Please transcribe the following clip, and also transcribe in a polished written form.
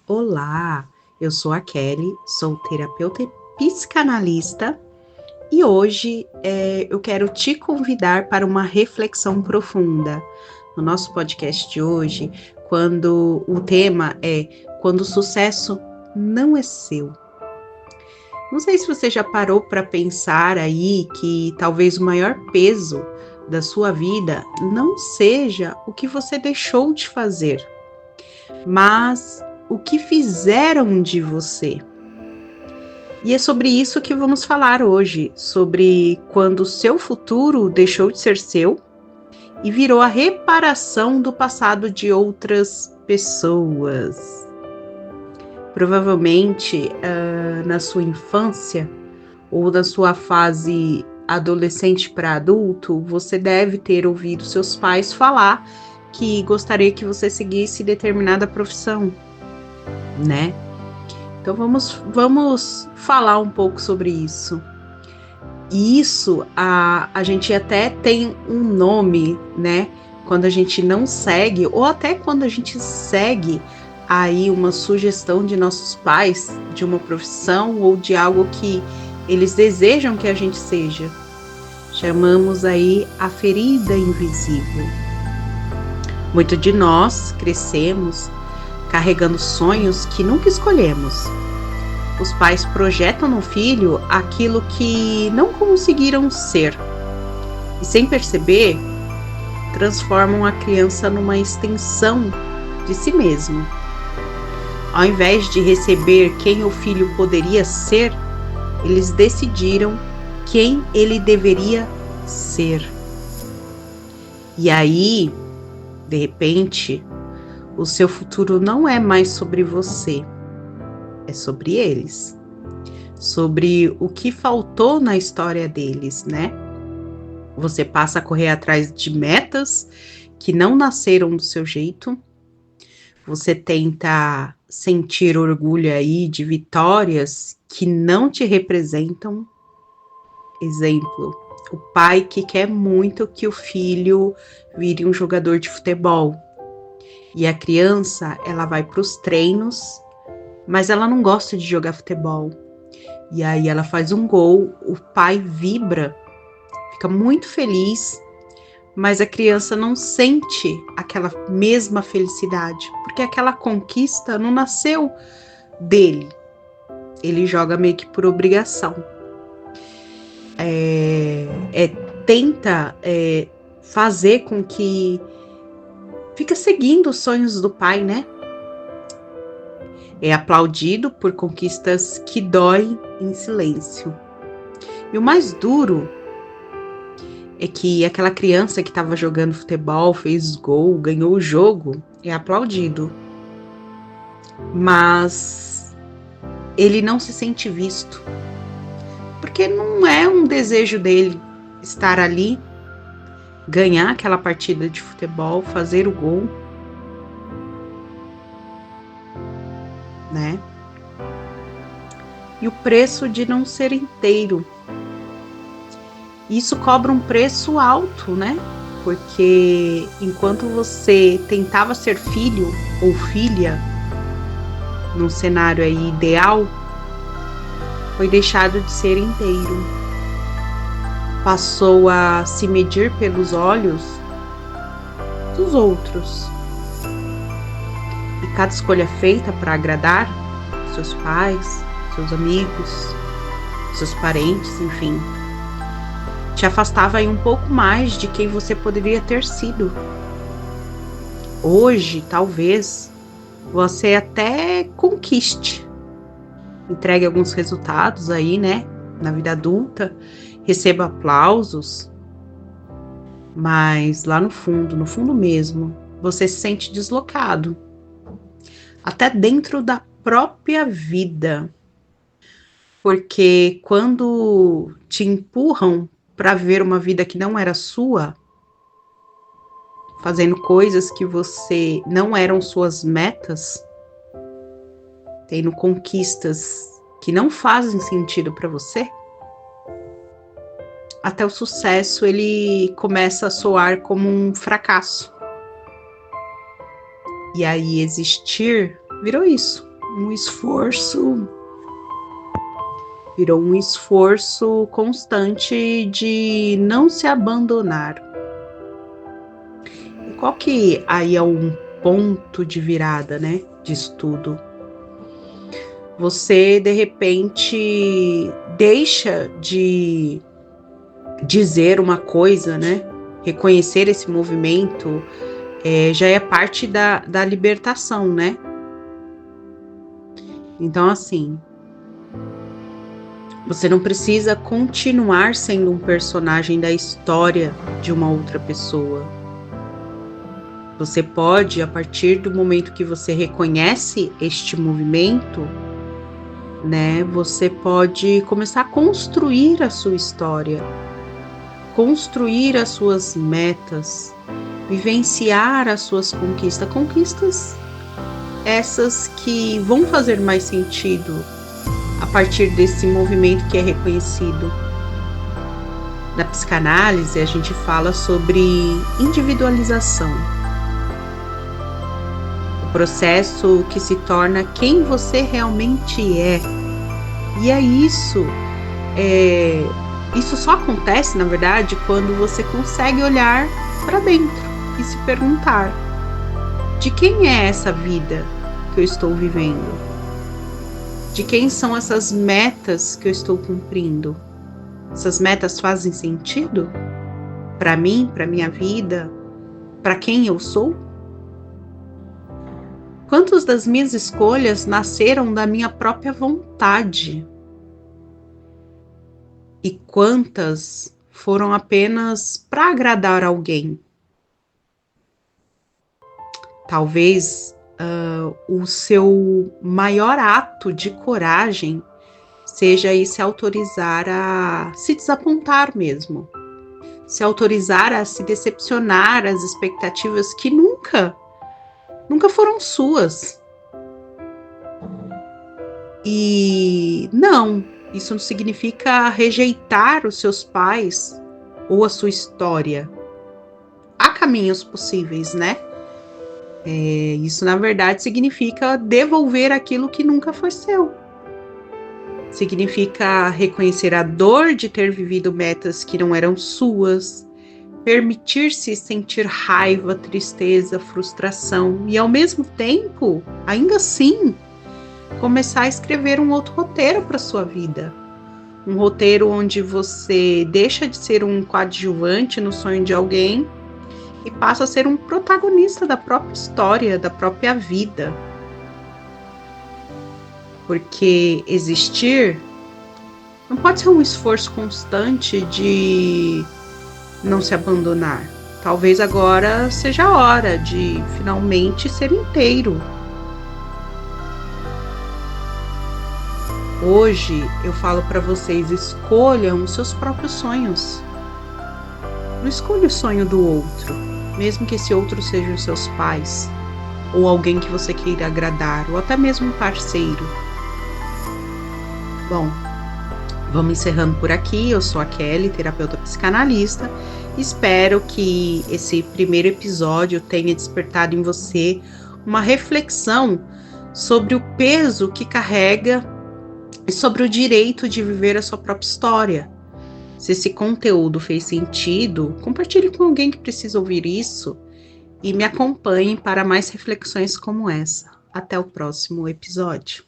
Olá, eu sou a Kelly, sou terapeuta e psicanalista e hoje eu quero te convidar para uma reflexão profunda. No nosso podcast de hoje, quando o tema é quando o sucesso não é seu. Não sei se você já parou para pensar aí que talvez o maior peso da sua vida não seja o que você deixou de fazer, mas o que fizeram de você. E é sobre isso que vamos falar hoje, sobre quando o seu futuro deixou de ser seu e virou a reparação do passado de outras pessoas. Provavelmente, na sua infância ou na sua fase adolescente para adulto, você deve ter ouvido seus pais falar que gostaria que você seguisse determinada profissão, né? Então vamos falar um pouco sobre isso. E isso, a gente até tem um nome, né? Quando a gente não segue, ou até quando a gente segue aí uma sugestão de nossos pais, de uma profissão ou de algo que eles desejam que a gente seja. Chamamos aí a ferida invisível. Muito de nós crescemos carregando sonhos que nunca escolhemos. Os pais projetam no filho aquilo que não conseguiram ser e, sem perceber, transformam a criança numa extensão de si mesmo. Ao invés de receber quem o filho poderia ser, eles decidiram quem ele deveria ser. E aí, de repente, o seu futuro não é mais sobre você, é sobre eles, sobre o que faltou na história deles, né? Você passa a correr atrás de metas que não nasceram do seu jeito, você tenta sentir orgulho aí de vitórias que não te representam. Exemplo, o pai que quer muito que o filho vire um jogador de futebol. E a criança, ela vai para os treinos, mas ela não gosta de jogar futebol. E aí ela faz um gol, o pai vibra, fica muito feliz, mas a criança não sente aquela mesma felicidade, porque aquela conquista não nasceu dele. Ele joga meio que por obrigação. Tenta fazer com que fica seguindo os sonhos do pai, né? É aplaudido por conquistas que doem em silêncio. E o mais duro é que aquela criança que estava jogando futebol, fez gol, ganhou o jogo, é aplaudido. Mas ele não se sente visto. Porque não é um desejo dele estar ali, ganhar aquela partida de futebol, fazer o gol, né? E o preço de não ser inteiro. Isso cobra um preço alto, né? Porque enquanto você tentava ser filho ou filha, num cenário aí ideal, foi deixado de ser inteiro. Passou a se medir pelos olhos dos outros. E cada escolha feita para agradar seus pais, seus amigos, seus parentes, enfim, te afastava aí um pouco mais de quem você poderia ter sido. Hoje, talvez, você até conquiste, entregue alguns resultados aí, né, na vida adulta, receba aplausos, mas lá no fundo mesmo, você se sente deslocado, até dentro da própria vida, porque quando te empurram para viver uma vida que não era sua, fazendo coisas que você não eram suas metas, tendo conquistas que não fazem sentido para você, até o sucesso ele começa a soar como um fracasso. E aí existir virou isso, um esforço, virou um esforço constante de não se abandonar. E qual que aí é um ponto de virada, né, disso tudo? Você, de repente, deixa de dizer uma coisa, né? Reconhecer esse movimento já é parte da libertação, né? Então, assim, você não precisa continuar sendo um personagem da história de uma outra pessoa. Você pode, a partir do momento que você reconhece este movimento, né, você pode começar a construir a sua história, construir as suas metas, vivenciar as suas conquistas essas que vão fazer mais sentido a partir desse movimento que é reconhecido. Na psicanálise, a gente fala sobre individualização, o processo que se torna quem você realmente é. E é isso. Isso só acontece, na verdade, quando você consegue olhar para dentro e se perguntar: de quem é essa vida que eu estou vivendo? De quem são essas metas que eu estou cumprindo? Essas metas fazem sentido para mim, para minha vida, para quem eu sou? Quantas das minhas escolhas nasceram da minha própria vontade? E quantas foram apenas para agradar alguém? Talvez o seu maior ato de coragem seja aí se autorizar a se desapontar mesmo, se autorizar a se decepcionar as expectativas que nunca foram suas. E não, isso não significa rejeitar os seus pais ou a sua história. Há caminhos possíveis, né? Isso, na verdade, significa devolver aquilo que nunca foi seu. Significa reconhecer a dor de ter vivido metas que não eram suas, permitir-se sentir raiva, tristeza, frustração e, ao mesmo tempo, ainda assim, começar a escrever um outro roteiro para sua vida. Um roteiro onde você deixa de ser um coadjuvante no sonho de alguém e passa a ser um protagonista da própria história, da própria vida. Porque existir não pode ser um esforço constante de não se abandonar. Talvez agora seja a hora de finalmente ser inteiro. Hoje eu falo para vocês: escolham os seus próprios sonhos. Não escolha o sonho do outro, mesmo que esse outro seja os seus pais, ou alguém que você queira agradar, ou até mesmo um parceiro. Bom, vamos encerrando por aqui. Eu sou a Kelly, terapeuta psicanalista. Espero que esse primeiro episódio tenha despertado em você uma reflexão sobre o peso que carrega e sobre o direito de viver a sua própria história. Se esse conteúdo fez sentido, compartilhe com alguém que precisa ouvir isso e me acompanhe para mais reflexões como essa. Até o próximo episódio.